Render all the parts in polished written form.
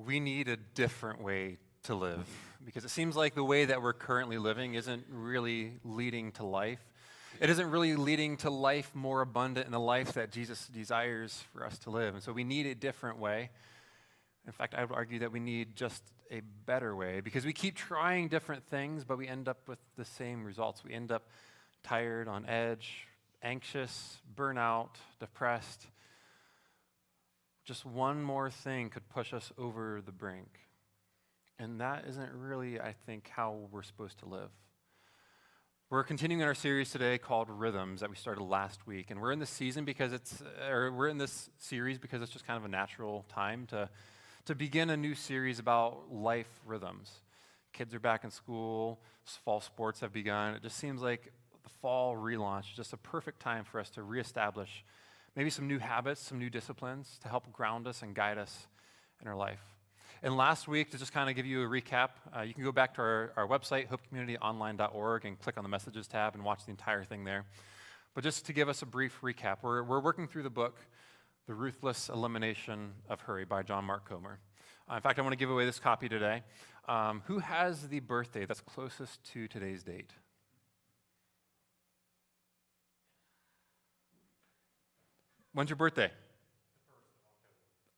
we need a different way to live because it seems like the way that we're currently living isn't really leading to life. It isn't really leading to life more abundant and the life that Jesus desires for us to live. And so we need a different way. In fact, I would argue that we need just a better way because we keep trying different things, but we end up with the same results. We end up tired, on edge, anxious, burnout, depressed. Just one more thing could push us over the brink. And that isn't really, I think, how we're supposed to live. We're continuing our series today called Rhythms that we started last week. And we're in this season because we're in this series because it's just kind of a natural time to begin a new series about life rhythms. Kids are back in school, fall sports have begun. It just seems like the fall relaunch is just a perfect time for us to reestablish maybe some new habits, some new disciplines to help ground us and guide us in our life. And last week, to just kind of give you a recap, you can go back to our website, hopecommunityonline.org, and click on the messages tab and watch the entire thing there. But just to give us a brief recap, we're working through the book, The Ruthless Elimination of Hurry by John Mark Comer. In fact, I want to give away this copy today. Who has the birthday that's closest to today's date? When's your birthday?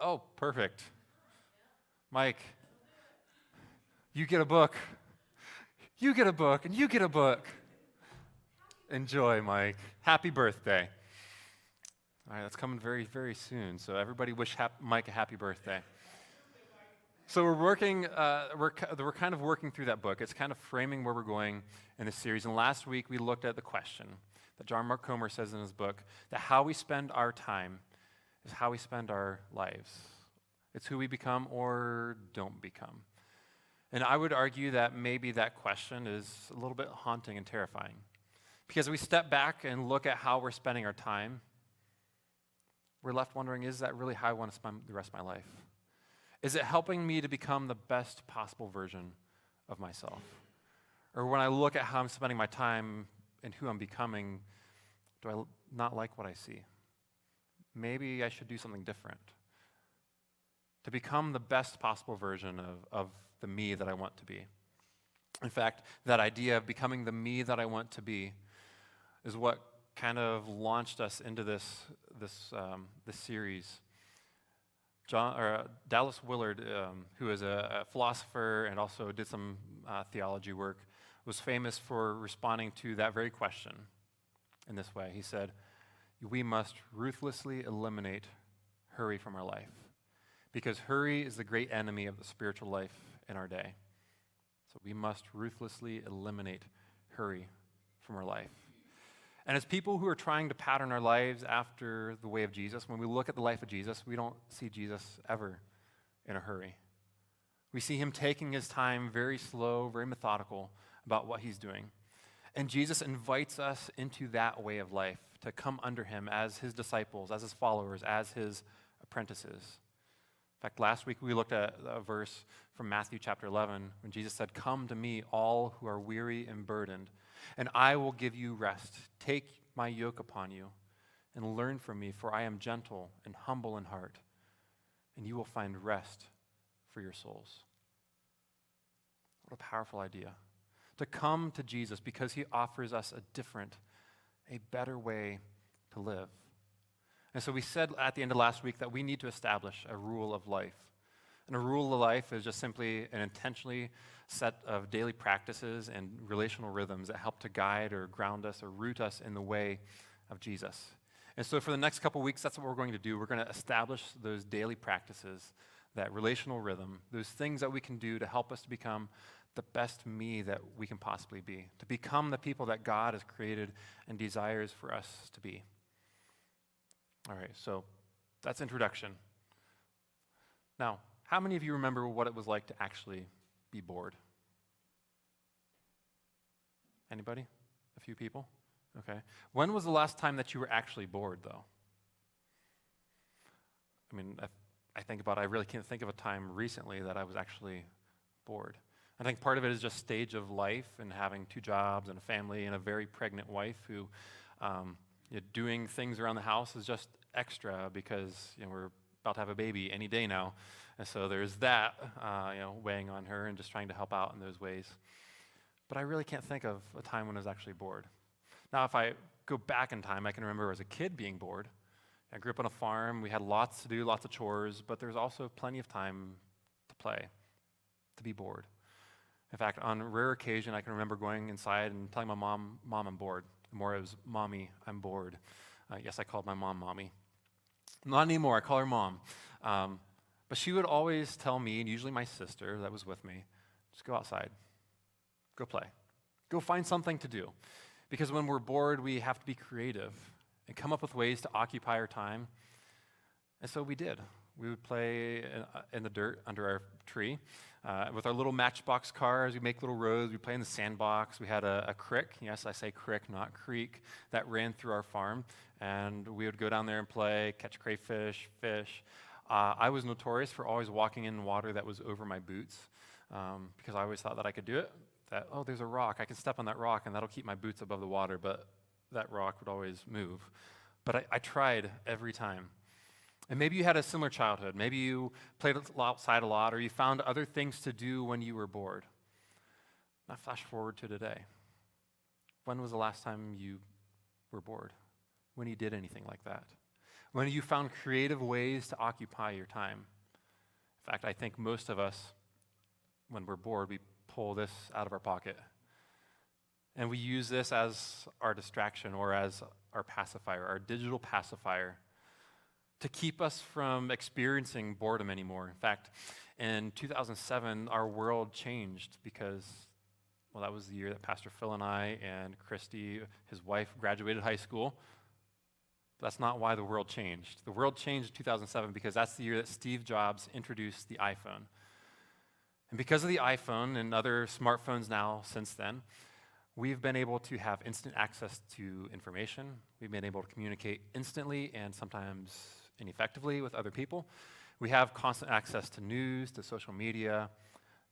Oh, perfect. Mike, you get a book. You get a book, and you get a book. Enjoy, Mike. Happy birthday. All right, that's coming very, very soon. So everybody wish Mike a happy birthday. So we're kind of working through that book. It's kind of framing where we're going in this series. And last week we looked at the question that John Mark Comer says in his book, that how we spend our time is how we spend our lives. It's who we become or don't become. And I would argue that maybe that question is a little bit haunting and terrifying. Because we step back and look at how we're spending our time, we're left wondering, is that really how I want to spend the rest of my life? Is it helping me to become the best possible version of myself? Or when I look at how I'm spending my time and who I'm becoming, do I not like what I see? Maybe I should do something different to become the best possible version of the me that I want to be. In fact, that idea of becoming the me that I want to be is what kind of launched us into this series. Dallas Willard, who is a philosopher and also did some theology work, was famous for responding to that very question in this way. He said, "We must ruthlessly eliminate hurry from our life, because hurry is the great enemy of the spiritual life in our day. So we must ruthlessly eliminate hurry from our life." And as people who are trying to pattern our lives after the way of Jesus, when we look at the life of Jesus, we don't see Jesus ever in a hurry. We see him taking his time, very slow, very methodical about what he's doing. And Jesus invites us into that way of life, to come under him as his disciples, as his followers, as his apprentices. In fact, last week we looked at a verse from Matthew chapter 11 when Jesus said, "Come to me, all who are weary and burdened, and I will give you rest. Take my yoke upon you and learn from me, for I am gentle and humble in heart, and you will find rest for your souls." What a powerful idea. To come to Jesus because he offers us a better way to live. And so we said at the end of last week that we need to establish a rule of life. And a rule of life is just simply an intentionally set of daily practices and relational rhythms that help to guide or ground us or root us in the way of Jesus. And so for the next couple weeks, that's what we're going to do. We're going to establish those daily practices, that relational rhythm, those things that we can do to help us to become the best me that we can possibly be, to become the people that God has created and desires for us to be. All right, so that's introduction. Now, how many of you remember what it was like to actually be bored? Anybody? A few people? Okay. When was the last time that you were actually bored, though? I mean, I think about it, I really can't think of a time recently that I was actually bored. I think part of it is just stage of life and having 2 jobs and a family and a very pregnant wife who doing things around the house is just extra because we're about to have a baby any day now. And so there's that, weighing on her and just trying to help out in those ways. But I really can't think of a time when I was actually bored. Now, if I go back in time, I can remember as a kid being bored. I grew up on a farm. We had lots to do, lots of chores, but there's also plenty of time to play, to be bored. In fact, on a rare occasion, I can remember going inside and telling my mom, I'm bored. More it was, Mommy, I'm bored. Yes, I called my mom Mommy. Not anymore, I call her Mom. But she would always tell me, and usually my sister that was with me, just go outside, go play, go find something to do. Because when we're bored, we have to be creative and come up with ways to occupy our time. And so we did. We would play in the dirt under our tree with our little matchbox cars. We'd make little roads. We'd play in the sandbox. We had a creek, yes, I say creek, not creek, that ran through our farm. And we would go down there and play, catch crayfish, fish. I was notorious for always walking in water that was over my boots because I always thought that I could do it. That, there's a rock. I can step on that rock, and that'll keep my boots above the water, but that rock would always move. But I tried every time. And maybe you had a similar childhood. Maybe you played outside a lot, or you found other things to do when you were bored. Now flash forward to today. When was the last time you were bored? When you did anything like that? When you found creative ways to occupy your time? In fact, I think most of us, when we're bored, we pull this out of our pocket. And we use this as our distraction or as our pacifier, our digital pacifier, to keep us from experiencing boredom anymore. In fact, in 2007, our world changed because, that was the year that Pastor Phil and I and Christy, his wife, graduated high school. But that's not why the world changed. The world changed in 2007 because that's the year that Steve Jobs introduced the iPhone. And because of the iPhone and other smartphones now since then, we've been able to have instant access to information. We've been able to communicate instantly and sometimes ineffectively with other people. We have constant access to news, to social media,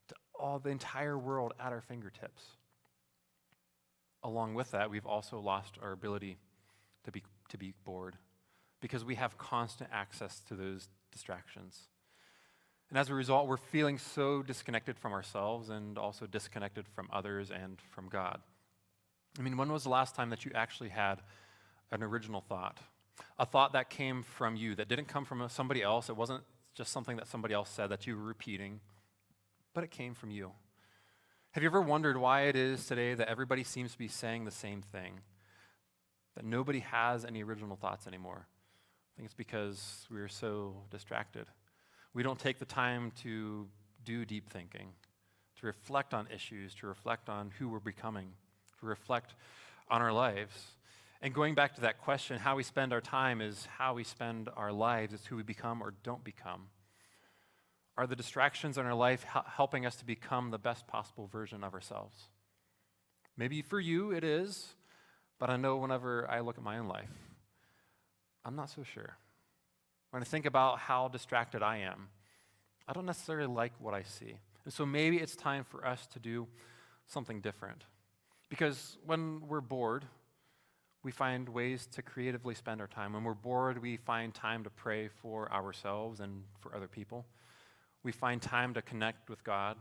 to all the entire world at our fingertips. Along with that, we've also lost our ability to be bored because we have constant access to those distractions. And as a result, we're feeling so disconnected from ourselves and also disconnected from others and from God. I mean, when was the last time that you actually had an original thought? A thought that came from you, that didn't come from somebody else. It wasn't just something that somebody else said that you were repeating, but it came from you. Have you ever wondered why it is today that everybody seems to be saying the same thing? That nobody has any original thoughts anymore? I think it's because we are so distracted. We don't take the time to do deep thinking, to reflect on issues, to reflect on who we're becoming, to reflect on our lives. And going back to that question, how we spend our time is how we spend our lives. It's who we become or don't become. Are the distractions in our life helping us to become the best possible version of ourselves? Maybe for you it is, but I know whenever I look at my own life, I'm not so sure. When I think about how distracted I am, I don't necessarily like what I see. And so maybe it's time for us to do something different. Because when we're bored, we find ways to creatively spend our time. When we're bored, we find time to pray for ourselves and for other people. We find time to connect with God.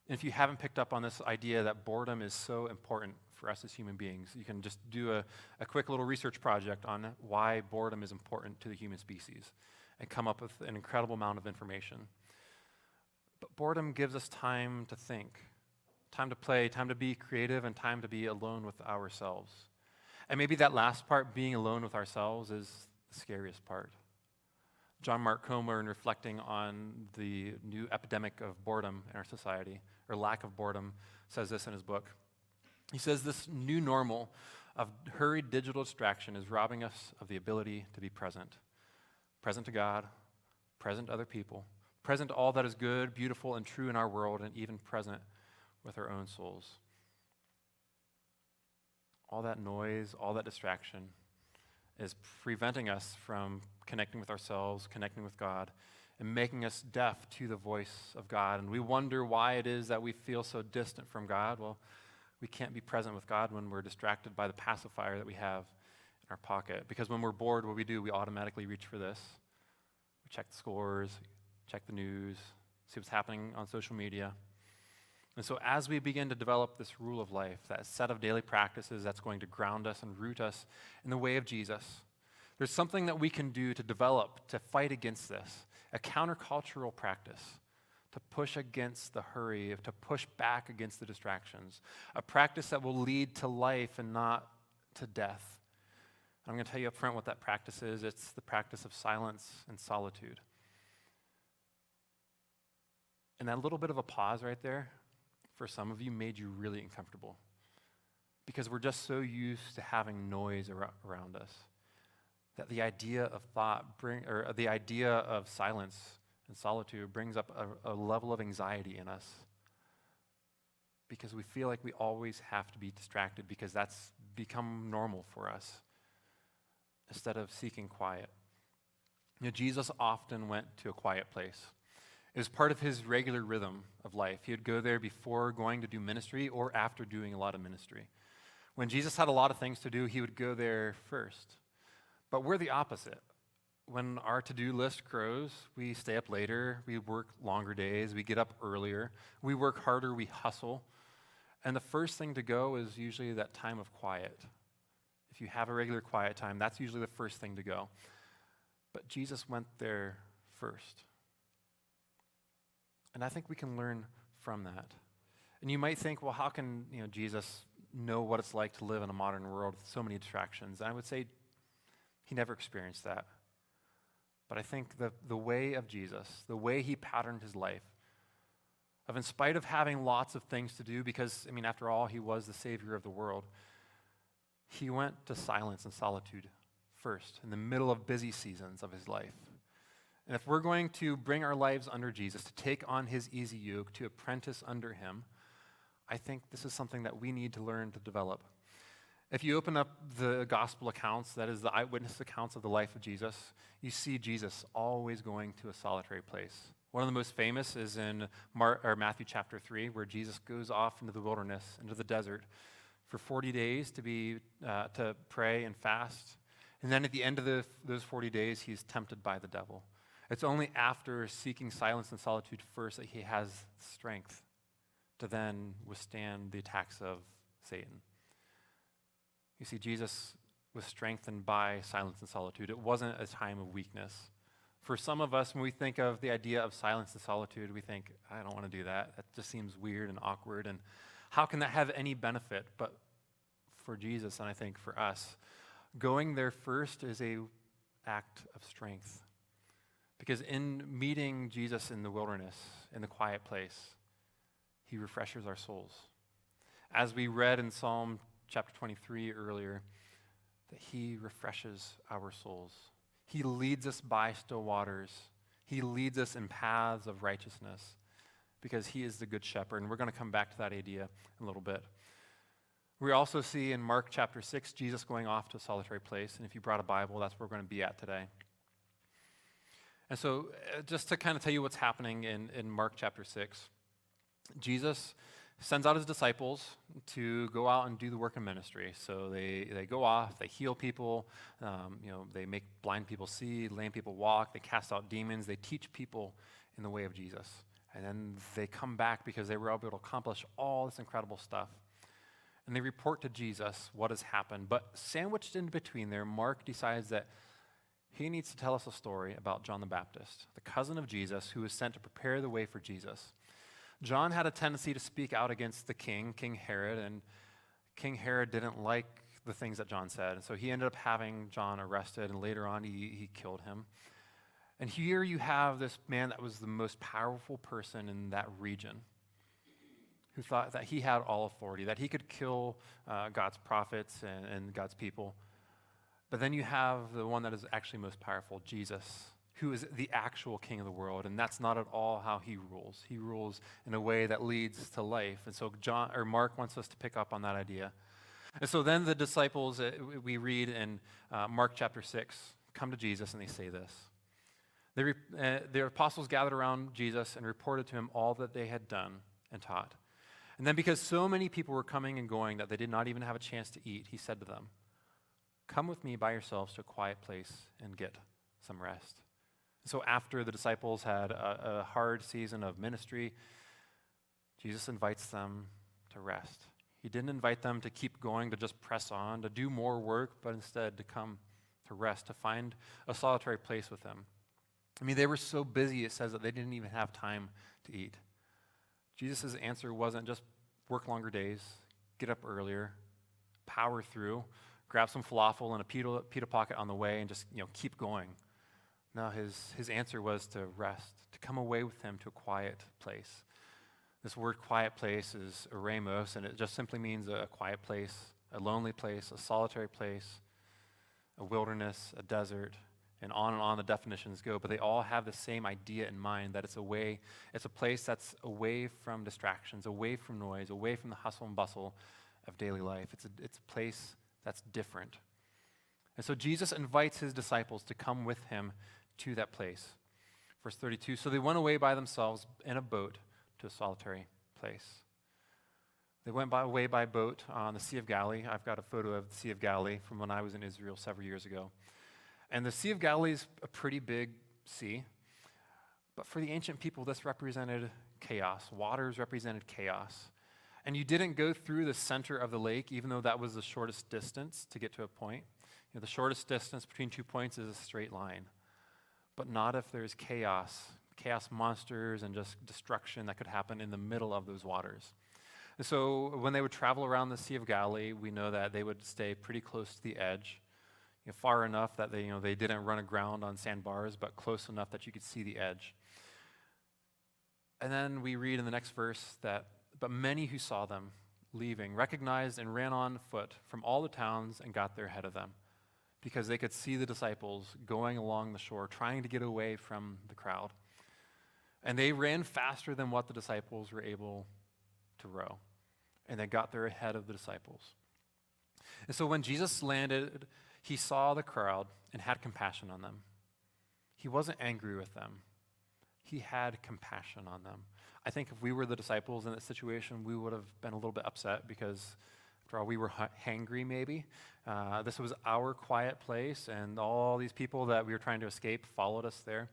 And if you haven't picked up on this idea that boredom is so important for us as human beings, you can just do a quick little research project on why boredom is important to the human species and come up with an incredible amount of information. But boredom gives us time to think, time to play, time to be creative, and time to be alone with ourselves. And maybe that last part, being alone with ourselves, is the scariest part. John Mark Comer, in reflecting on the new epidemic of boredom in our society, or lack of boredom, says this in his book. He says this new normal of hurried digital distraction is robbing us of the ability to be present. Present to God, present to other people, present to all that is good, beautiful, and true in our world, and even present with our own souls. All that noise, all that distraction is preventing us from connecting with ourselves, connecting with God, and making us deaf to the voice of God. And we wonder why it is that we feel so distant from God. Well, we can't be present with God when we're distracted by the pacifier that we have in our pocket. Because when we're bored, what we do, we automatically reach for this. We check the scores, check the news, see what's happening on social media. And so as we begin to develop this rule of life, that set of daily practices that's going to ground us and root us in the way of Jesus, there's something that we can do to develop, to fight against this, a countercultural practice, to push against the hurry, to push back against the distractions, a practice that will lead to life and not to death. I'm going to tell you up front what that practice is. It's the practice of silence and solitude. And that little bit of a pause right there, for some of you, made you really uncomfortable because we're just so used to having noise around us that the idea of the idea of silence and solitude brings up a level of anxiety in us because we feel like we always have to be distracted because that's become normal for us instead of seeking quiet. Jesus often went to a quiet place. It was part of his regular rhythm of life. He would go there before going to do ministry or after doing a lot of ministry. When Jesus had a lot of things to do, he would go there first. But we're the opposite. When our to-do list grows, we stay up later, we work longer days, we get up earlier, we work harder, we hustle. And the first thing to go is usually that time of quiet. If you have a regular quiet time, that's usually the first thing to go. But Jesus went there first. And I think we can learn from that. And you might think, well, how can Jesus know what it's like to live in a modern world with so many distractions? And I would say he never experienced that. But I think the way of Jesus, the way he patterned his life, of in spite of having lots of things to do, because, after all, he was the Savior of the world, he went to silence and solitude first, in the middle of busy seasons of his life. And if we're going to bring our lives under Jesus, to take on his easy yoke, to apprentice under him, I think this is something that we need to learn to develop. If you open up the gospel accounts, that is the eyewitness accounts of the life of Jesus, you see Jesus always going to a solitary place. One of the most famous is in Matthew chapter 3, where Jesus goes off into the wilderness, into the desert, for 40 days to pray and fast. And then at the end of those 40 days, he's tempted by the devil. It's only after seeking silence and solitude first that he has strength to then withstand the attacks of Satan. You see, Jesus was strengthened by silence and solitude. It wasn't a time of weakness. For some of us, when we think of the idea of silence and solitude, we think, I don't want to do that. That just seems weird and awkward. And how can that have any benefit? But for Jesus, and I think for us, going there first is an act of strength. Because in meeting Jesus in the wilderness, in the quiet place, he refreshes our souls. As we read in Psalm chapter 23 earlier, that he refreshes our souls. He leads us by still waters. He leads us in paths of righteousness because he is the good shepherd. And we're going to come back to that idea in a little bit. We also see in Mark chapter 6, Jesus going off to a solitary place. And if you brought a Bible, that's where we're going to be at today. And so just to kind of tell you what's happening in Mark chapter 6, Jesus sends out his disciples to go out and do the work of ministry. So they go off, they heal people, they make blind people see, lame people walk, they cast out demons, they teach people in the way of Jesus. And then they come back because they were able to accomplish all this incredible stuff. And they report to Jesus what has happened. But sandwiched in between there, Mark decides that he needs to tell us a story about John the Baptist, the cousin of Jesus, who was sent to prepare the way for Jesus. John had a tendency to speak out against the king, King Herod, and King Herod didn't like the things that John said. And so he ended up having John arrested, and later on he killed him. And here you have this man that was the most powerful person in that region, who thought that he had all authority, that he could kill God's prophets and God's people. But then you have the one that is actually most powerful, Jesus, who is the actual king of the world, and that's not at all how he rules. He rules in a way that leads to life. And so Mark wants us to pick up on that idea. And so then the disciples, we read in Mark chapter 6, come to Jesus and they say this. Their apostles gathered around Jesus and reported to him all that they had done and taught. And then because so many people were coming and going that they did not even have a chance to eat, he said to them, come with me by yourselves to a quiet place and get some rest. So after the disciples had a hard season of ministry, Jesus invites them to rest. He didn't invite them to keep going, to just press on, to do more work, but instead to come to rest, to find a solitary place with him. I mean, they were so busy, it says that they didn't even have time to eat. Jesus' answer wasn't just work longer days, get up earlier, power through, grab some falafel and a pita pocket on the way, and just keep going. No, his answer was to rest, to come away with him to a quiet place. This word quiet place is eremos, and it just simply means a quiet place, a lonely place, a solitary place, a wilderness, a desert, and on the definitions go. But they all have the same idea in mind, that it's a place that's away from distractions, away from noise, away from the hustle and bustle of daily life. It's a place that's different. And so Jesus invites his disciples to come with him to that place. Verse 32, so they went away by themselves in a boat to a solitary place. They went away by boat on the Sea of Galilee. I've got a photo of the Sea of Galilee from when I was in Israel several years ago. And the Sea of Galilee is a pretty big sea. But for the ancient people, this represented chaos. Waters represented chaos. And you didn't go through the center of the lake, even though that was the shortest distance to get to a point. The shortest distance between 2 points is a straight line. But not if there's chaos monsters, and just destruction that could happen in the middle of those waters. And so when they would travel around the Sea of Galilee, we know that they would stay pretty close to the edge, far enough that they didn't run aground on sandbars, but close enough that you could see the edge. And then we read in the next verse that, but many who saw them leaving recognized and ran on foot from all the towns and got there ahead of them, because they could see the disciples going along the shore, trying to get away from the crowd. And they ran faster than what the disciples were able to row. And they got there ahead of the disciples. And so when Jesus landed, he saw the crowd and had compassion on them. He wasn't angry with them. He had compassion on them. I think if we were the disciples in that situation, we would have been a little bit upset, because after all, we were hangry maybe. This was our quiet place, and all these people that we were trying to escape followed us there.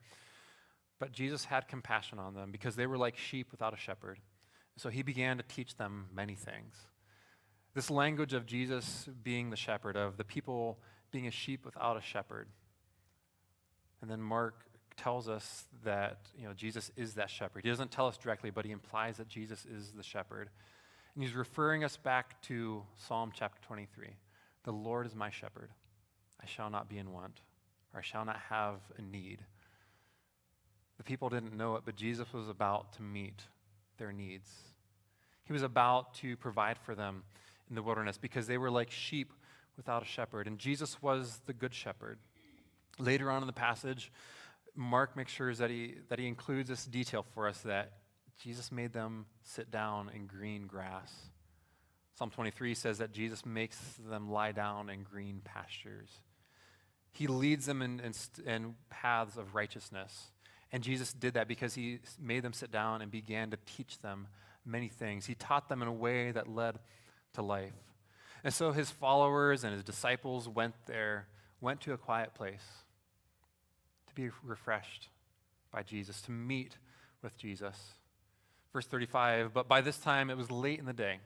But Jesus had compassion on them because they were like sheep without a shepherd. So he began to teach them many things. This language of Jesus being the shepherd, of the people being a sheep without a shepherd. And then Mark tells us that Jesus is that shepherd. He doesn't tell us directly, but he implies that Jesus is the shepherd. And he's referring us back to Psalm chapter 23. The Lord is my shepherd. I shall not be in want, or I shall not have a need. The people didn't know it, but Jesus was about to meet their needs. He was about to provide for them in the wilderness, because they were like sheep without a shepherd. And Jesus was the good shepherd. Later on in the passage, Mark makes sure that he includes this detail for us, that Jesus made them sit down in green grass. Psalm 23 says that Jesus makes them lie down in green pastures. He leads them in paths of righteousness. And Jesus did that because he made them sit down and began to teach them many things. He taught them in a way that led to life. And so his followers and his disciples went to a quiet place to be refreshed by Jesus, to meet with Jesus. Verse 35, but by this time it was late in the day.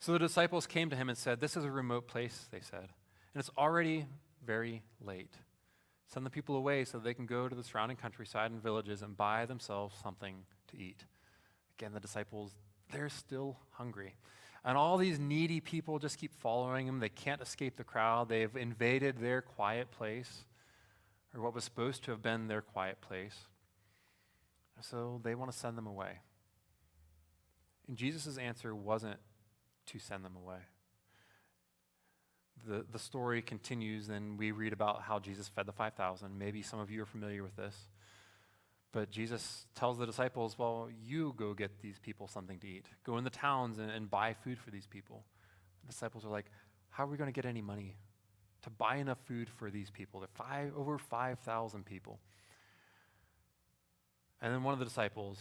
So the disciples came to him and said, this is a remote place, they said, and it's already very late. Send the people away so they can go to the surrounding countryside and villages and buy themselves something to eat. Again, the disciples, they're still hungry. And all these needy people just keep following him. They can't escape the crowd. They've invaded their quiet place, or what was supposed to have been their quiet place. So they want to send them away. And Jesus' answer wasn't to send them away. The story continues, and we read about how Jesus fed the 5,000. Maybe some of you are familiar with this. But Jesus tells the disciples, well, you go get these people something to eat. Go in the towns and buy food for these people. The disciples are like, how are we going to get any money to buy enough food for these people? They're over 5,000 people. And then one of the disciples,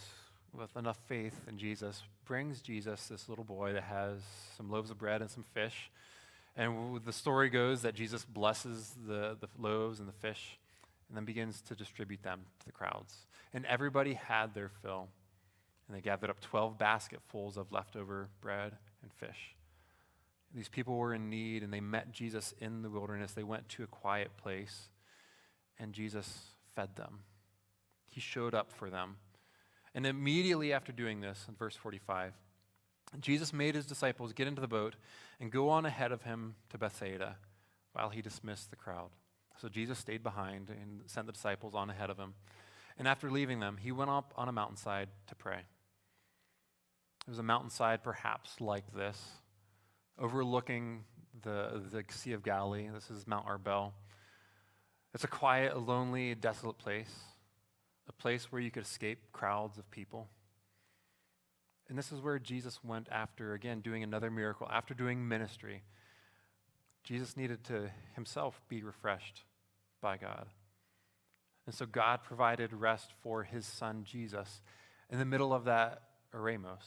with enough faith in Jesus, brings Jesus this little boy that has some loaves of bread and some fish. And the story goes that Jesus blesses the loaves and the fish. and then begins to distribute them to the crowds. And everybody had their fill. And they gathered up 12 basketfuls of leftover bread and fish. These people were in need, and they met Jesus in the wilderness. They went to a quiet place, and Jesus fed them. He showed up for them. And immediately after doing this, in verse 45, Jesus made his disciples get into the boat and go on ahead of him to Bethsaida while he dismissed the crowd. So Jesus stayed behind and sent the disciples on ahead of him. And after leaving them, he went up on a mountainside to pray. It was a mountainside perhaps like this, overlooking the Sea of Galilee. This is Mount Arbel. It's a quiet, lonely, desolate place, a place where you could escape crowds of people. And this is where Jesus went after, again, doing another miracle, after doing ministry. Jesus needed to himself be refreshed by God. And so God provided rest for his son, Jesus, in the middle of that eremos,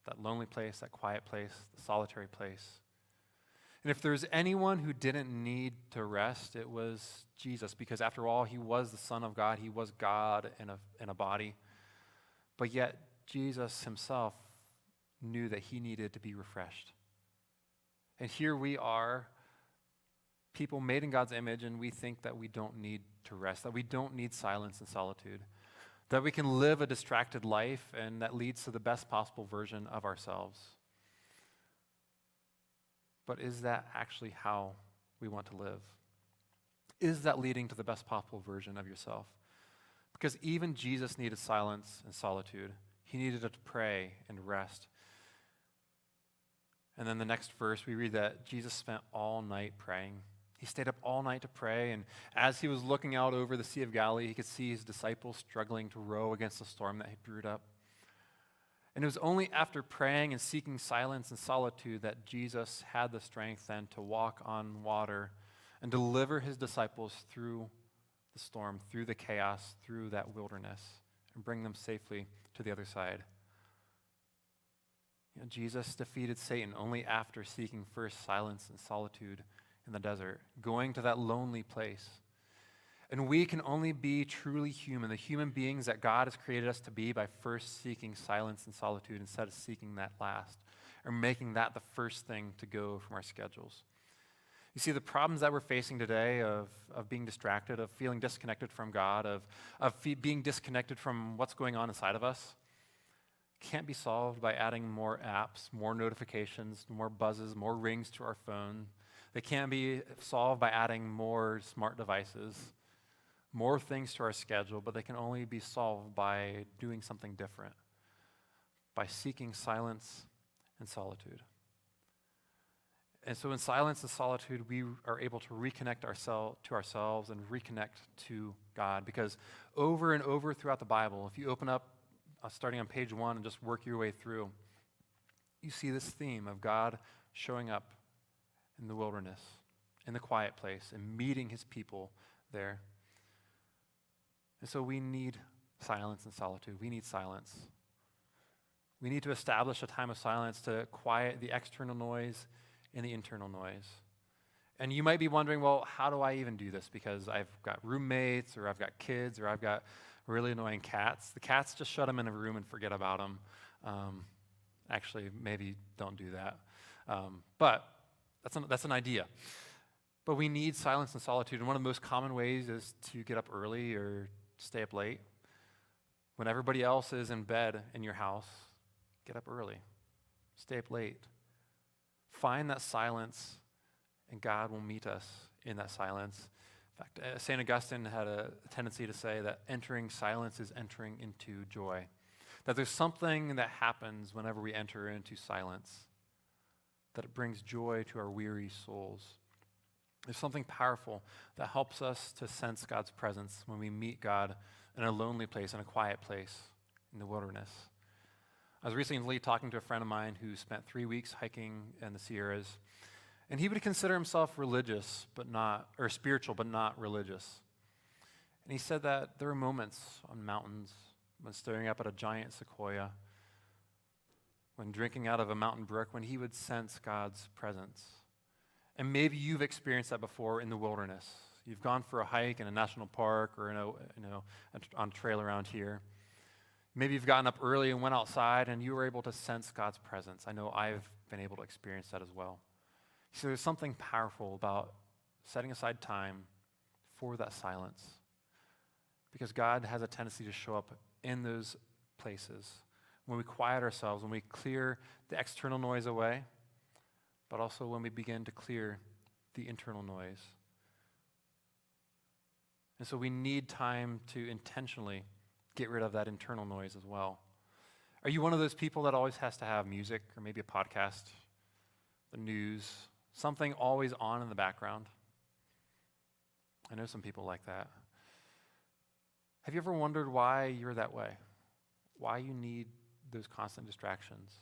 that lonely place, that quiet place, the solitary place. And if there's anyone who didn't need to rest, it was Jesus, because after all, he was the Son of God. He was God in a body. But yet, Jesus himself knew that he needed to be refreshed. And here we are, people made in God's image, and we think that we don't need to rest, that we don't need silence and solitude, that we can live a distracted life, and that leads to the best possible version of ourselves. But is that actually how we want to live? Is that leading to the best possible version of yourself? Because even Jesus needed silence and solitude. He needed to pray and rest. And then the next verse, we read that Jesus spent all night praying. He stayed up all night to pray, and as he was looking out over the Sea of Galilee, he could see his disciples struggling to row against the storm that had brewed up. And it was only after praying and seeking silence and solitude that Jesus had the strength then to walk on water and deliver his disciples through the storm, through the chaos, through that wilderness, and bring them safely to the other side. You know, Jesus defeated Satan only after seeking first silence and solitude in the desert, going to that lonely place. And we can only be truly human, the human beings that God has created us to be, by first seeking silence and solitude instead of seeking that last, or making that the first thing to go from our schedules. You see, the problems that we're facing today of being distracted, of feeling disconnected from God, of being disconnected from what's going on inside of us, can't be solved by adding more apps, more notifications, more buzzes, more rings to our phone. They can't be solved by adding more smart devices, more things to our schedule, but they can only be solved by doing something different, by seeking silence and solitude. And so in silence and solitude, we are able to reconnect to ourselves and reconnect to God, because over and over throughout the Bible, if you open up, starting on page 1 and just work your way through, you see this theme of God showing up in the wilderness, in the quiet place, and meeting his people there. And so we need silence and solitude. We need silence. We need to establish a time of silence to quiet the external noise and the internal noise. And you might be wondering, well, how do I even do this? Because I've got roommates, or I've got kids, or I've got really annoying cats. The cats, just shut them in a room and forget about them. Actually, maybe don't do that. But that's an idea. But we need silence and solitude. And one of the most common ways is to get up early or stay up late. When everybody else is in bed in your house, get up early. Stay up late. Find that silence, and God will meet us in that silence. In fact, St. Augustine had a tendency to say that entering silence is entering into joy. That there's something that happens whenever we enter into silence, that it brings joy to our weary souls. There's something powerful that helps us to sense God's presence when we meet God in a lonely place, in a quiet place, in the wilderness. I was recently talking to a friend of mine who spent 3 weeks hiking in the Sierras, and he would consider himself religious, or spiritual, but not religious. And he said that there were moments on mountains when staring up at a giant sequoia, when drinking out of a mountain brook, when he would sense God's presence. And maybe you've experienced that before in the wilderness. You've gone for a hike in a national park or on a trail around here. Maybe you've gotten up early and went outside and you were able to sense God's presence. I know I've been able to experience that as well. So there's something powerful about setting aside time for that silence, because God has a tendency to show up in those places when we quiet ourselves, when we clear the external noise away, but also when we begin to clear the internal noise. And so we need time to intentionally get rid of that internal noise as well. Are you one of those people that always has to have music or maybe a podcast, the news, something always on in the background? I know some people like that. Have you ever wondered why you're that way? Why you need those constant distractions?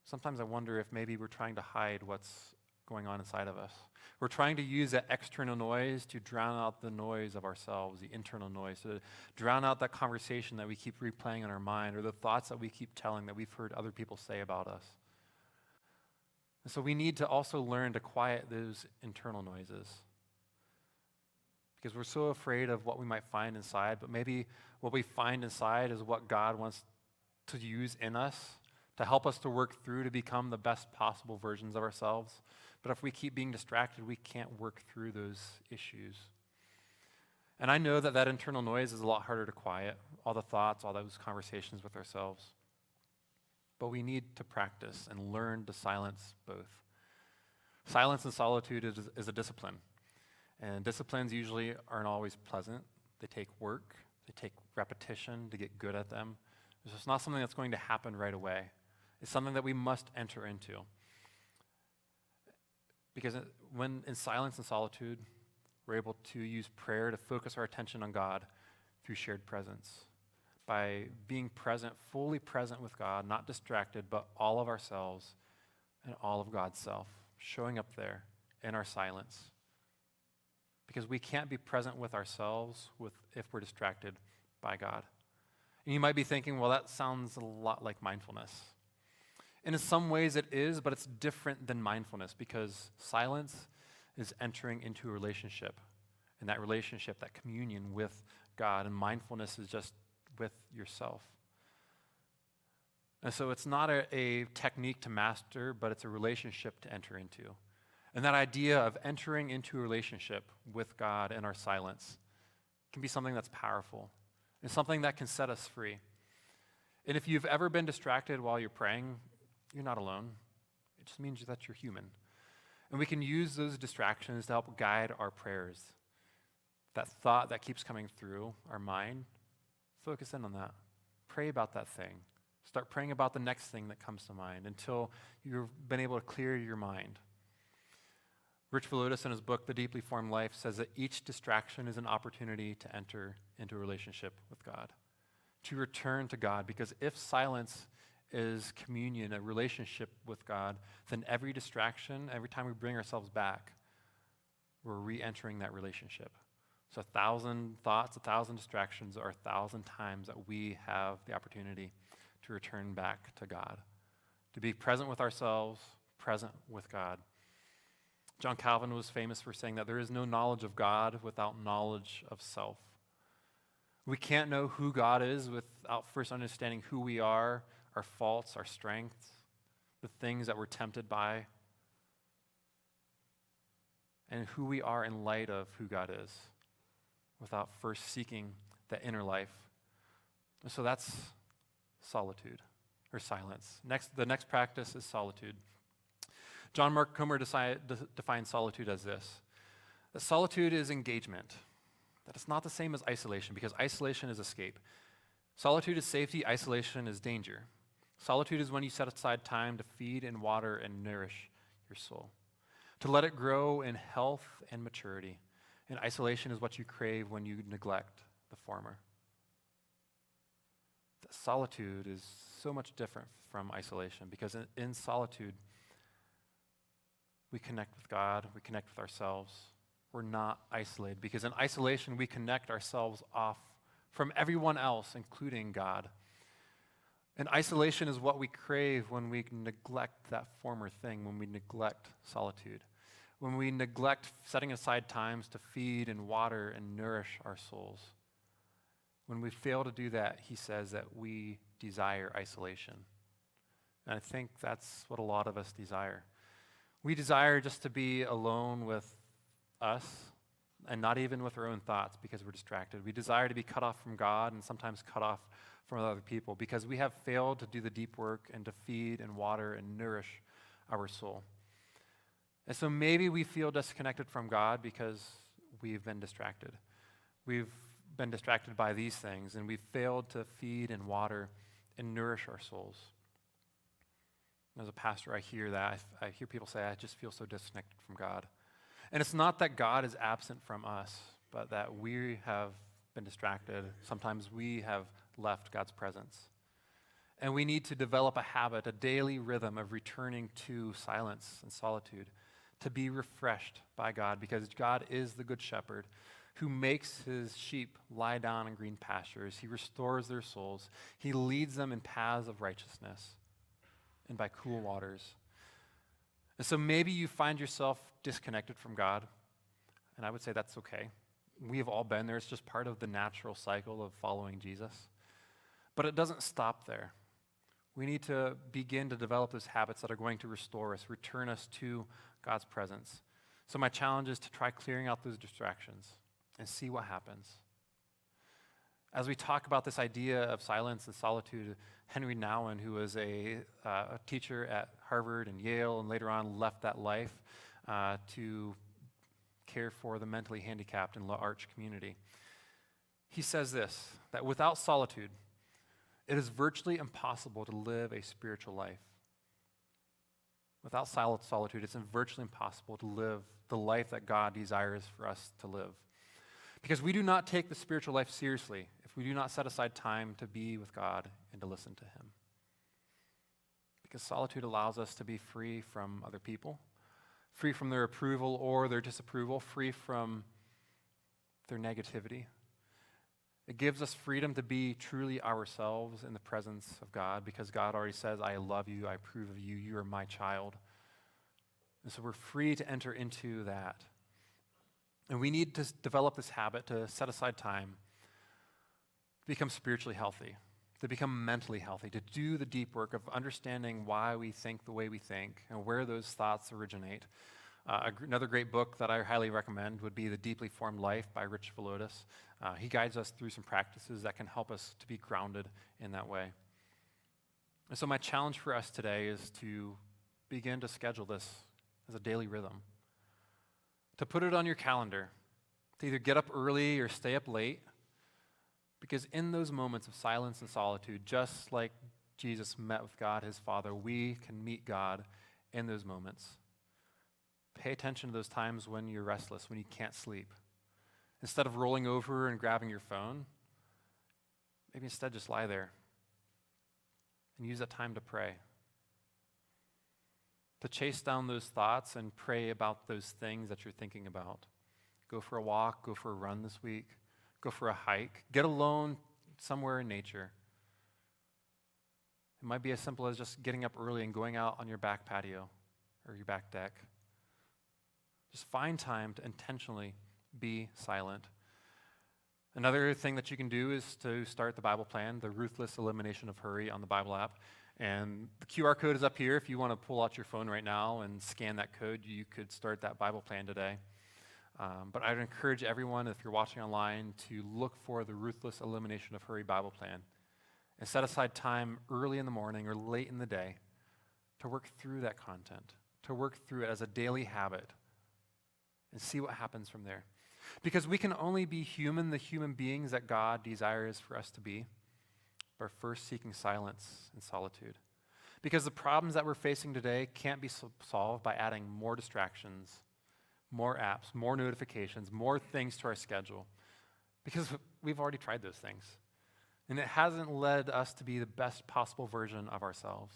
Sometimes I wonder if maybe we're trying to hide what's going on inside of us. We're trying to use that external noise to drown out the noise of ourselves, the internal noise, to drown out that conversation that we keep replaying in our mind, or the thoughts that we keep telling that we've heard other people say about us. And so we need to also learn to quiet those internal noises, because we're so afraid of what we might find inside, but maybe what we find inside is what God wants to use in us to help us to work through to become the best possible versions of ourselves. But if we keep being distracted, we can't work through those issues. And I know that that internal noise is a lot harder to quiet, all the thoughts, all those conversations with ourselves. But we need to practice and learn to silence both. Silence and solitude is a discipline. And disciplines usually aren't always pleasant. They take work. They take repetition to get good at them. It's not something that's going to happen right away. It's something that we must enter into. Because when in silence and solitude, we're able to use prayer to focus our attention on God through shared presence. By being present, fully present with God, not distracted, but all of ourselves and all of God's self, showing up there in our silence. Because we can't be present with ourselves if we're distracted by God. And you might be thinking, well, that sounds a lot like mindfulness. And in some ways it is, but it's different than mindfulness, because silence is entering into a relationship, and that relationship, that communion with God, and mindfulness is just with yourself. And so it's not a technique to master, but it's a relationship to enter into. And that idea of entering into a relationship with God in our silence can be something that's powerful and something that can set us free. And if you've ever been distracted while you're praying, you're not alone. It just means that you're human. And we can use those distractions to help guide our prayers. That thought that keeps coming through our mind, focus in on that. Pray about that thing. Start praying about the next thing that comes to mind until you've been able to clear your mind. Rich Velodus, in his book, The Deeply Formed Life, says that each distraction is an opportunity to enter into a relationship with God, to return to God, because if silence is communion, a relationship with God, then every distraction, every time we bring ourselves back, we're re-entering that relationship. So 1,000 thoughts, 1,000 distractions are 1,000 times that we have the opportunity to return back to God, to be present with ourselves, present with God. John Calvin was famous for saying that there is no knowledge of God without knowledge of self. We can't know who God is without first understanding who we are, our faults, our strengths, the things that we're tempted by, and who we are in light of who God is, without first seeking that inner life. And so that's solitude, or silence. The next practice is solitude. John Mark Comer defines solitude as this: that solitude is engagement, that it's not the same as isolation, because isolation is escape. Solitude is safety, isolation is danger. Solitude is when you set aside time to feed and water and nourish your soul, to let it grow in health and maturity. And isolation is what you crave when you neglect the former. Solitude is so much different from isolation, because in solitude, we connect with God, we connect with ourselves. We're not isolated, because in isolation, we connect ourselves off from everyone else, including God. And isolation is what we crave when we neglect that former thing, when we neglect solitude. when we neglect setting aside times to feed and water and nourish our souls. When we fail to do that, he says that we desire isolation. And I think that's what a lot of us desire. We desire just to be alone with us and not even with our own thoughts because we're distracted. We desire to be cut off from God and sometimes cut off from other people because we have failed to do the deep work and to feed and water and nourish our soul. And so maybe we feel disconnected from God because we've been distracted. We've been distracted by these things, and we've failed to feed and water and nourish our souls. As a pastor, I hear that. I hear people say, I just feel so disconnected from God. And it's not that God is absent from us, but that we have been distracted. Sometimes we have left God's presence. And we need to develop a habit, a daily rhythm of returning to silence and solitude, to be refreshed by God, because God is the good shepherd who makes his sheep lie down in green pastures. He restores their souls. He leads them in paths of righteousness and by cool waters. And so maybe you find yourself disconnected from God, and I would say that's okay. We have all been there. It's just part of the natural cycle of following Jesus. But it doesn't stop there. We need to begin to develop those habits that are going to restore us, return us to God's presence. So my challenge is to try clearing out those distractions and see what happens. As we talk about this idea of silence and solitude, Henry Nouwen, who was a teacher at Harvard and Yale and later on left that life to care for the mentally handicapped in La Arch community, he says this, that without solitude, it is virtually impossible to live a spiritual life. Without solitude, it's virtually impossible to live the life that God desires for us to live. Because we do not take the spiritual life seriously if we do not set aside time to be with God and to listen to him. Because solitude allows us to be free from other people, free from their approval or their disapproval, free from their negativity. It gives us freedom to be truly ourselves in the presence of God, because God already says, I love you, I approve of you, you are my child. And so we're free to enter into that. And we need to develop this habit to set aside time to become spiritually healthy, to become mentally healthy, to do the deep work of understanding why we think the way we think and where those thoughts originate. Another great book that I highly recommend would be The Deeply Formed Life by Rich Velodus. He guides us through some practices that can help us to be grounded in that way. And so my challenge for us today is to begin to schedule this as a daily rhythm, to put it on your calendar, to either get up early or stay up late, because in those moments of silence and solitude, just like Jesus met with God, his Father, we can meet God in those moments. Pay attention to those times when you're restless, when you can't sleep. Instead of rolling over and grabbing your phone, maybe instead just lie there and use that time to pray. To chase down those thoughts and pray about those things that you're thinking about. Go for a walk, go for a run this week, go for a hike, get alone somewhere in nature. It might be as simple as just getting up early and going out on your back patio or your back deck. Just find time to intentionally be silent. Another thing that you can do is to start the Bible plan, the Ruthless Elimination of Hurry on the Bible app. And the QR code is up here. If you want to pull out your phone right now and scan that code, you could start that Bible plan today. But I'd encourage everyone, if you're watching online, to look for the Ruthless Elimination of Hurry Bible plan and set aside time early in the morning or late in the day to work through that content, to work through it as a daily habit and see what happens from there. Because we can only be human, the human beings that God desires for us to be, by first seeking silence and solitude. Because the problems that we're facing today can't be solved by adding more distractions, more apps, more notifications, more things to our schedule. Because we've already tried those things. And it hasn't led us to be the best possible version of ourselves.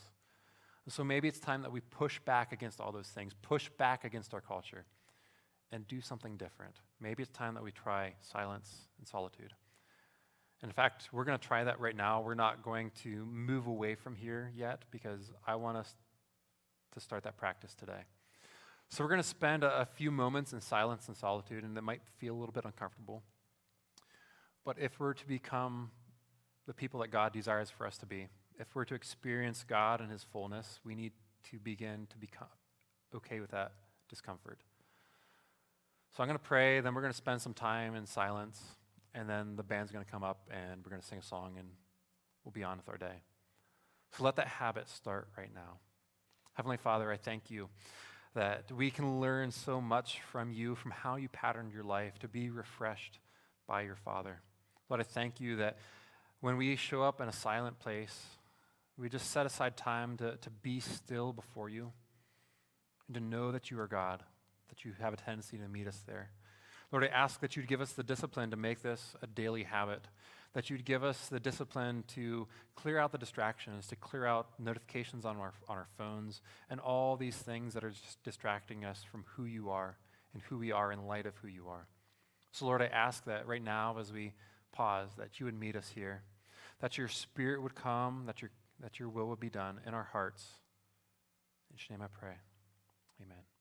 And so maybe it's time that we push back against all those things, push back against our culture, and do something different. Maybe it's time that we try silence and solitude. In fact, we're going to try that right now. We're not going to move away from here yet because I want us to start that practice today. So we're going to spend a few moments in silence and solitude, and it might feel a little bit uncomfortable. But if we're to become the people that God desires for us to be, if we're to experience God in his fullness, we need to begin to become okay with that discomfort. So I'm going to pray, then we're going to spend some time in silence, and then the band's going to come up and we're going to sing a song and we'll be on with our day. So let that habit start right now. Heavenly Father, I thank you that we can learn so much from you, from how you patterned your life to be refreshed by your Father. Lord, I thank you that when we show up in a silent place, we just set aside time to be still before you and to know that you are God, that you have a tendency to meet us there. Lord, I ask that you'd give us the discipline to make this a daily habit, that you'd give us the discipline to clear out the distractions, to clear out notifications on our phones, and all these things that are just distracting us from who you are and who we are in light of who you are. So Lord, I ask that right now as we pause, that you would meet us here, that your Spirit would come, that your will would be done in our hearts. In your name I pray. Amen.